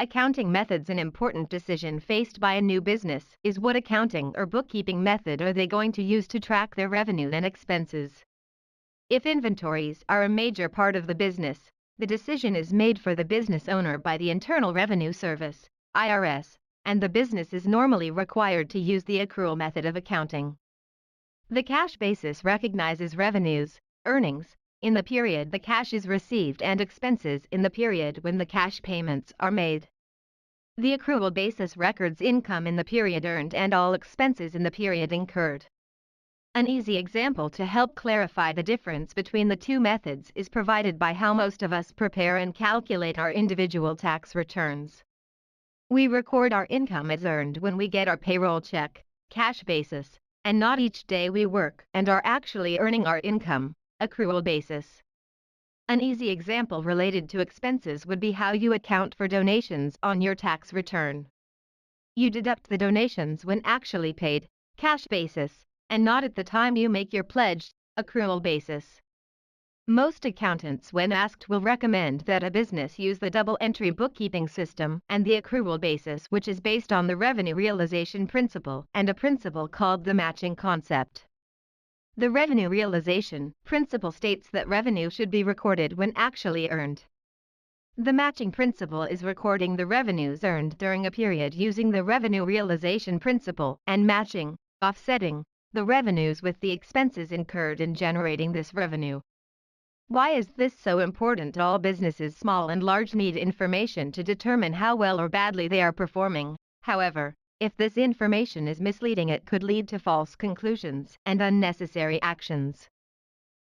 Accounting methods. An important decision faced by a new business is what accounting or bookkeeping method are they going to use to track their revenue and expenses. If inventories are a major part of the business, the decision is made for the business owner by the Internal Revenue Service, IRS, and the business is normally required to use the accrual method of accounting. The cash basis recognizes revenues, earnings, in the period the cash is received and expenses in the period when the cash payments are made. The accrual basis records income in the period earned and all expenses in the period incurred. An easy example to help clarify the difference between the two methods is provided by how most of us prepare and calculate our individual tax returns. We record our income as earned when we get our payroll check, cash basis, and not each day we work and are actually earning our income, accrual basis. An easy example related to expenses would be how you account for donations on your tax return. You deduct the donations when actually paid, cash basis, and not at the time you make your pledge, accrual basis. Most accountants, when asked, will recommend that a business use the double-entry bookkeeping system and the accrual basis, which is based on the revenue realization principle and a principle called the matching concept. The revenue realization principle states that revenue should be recorded when actually earned. The matching principle is recording the revenues earned during a period using the revenue realization principle and matching, offsetting, the revenues with the expenses incurred in generating this revenue. Why is this so important? All businesses, small and large, need information to determine how well or badly they are performing. However, if this information is misleading, it could lead to false conclusions and unnecessary actions.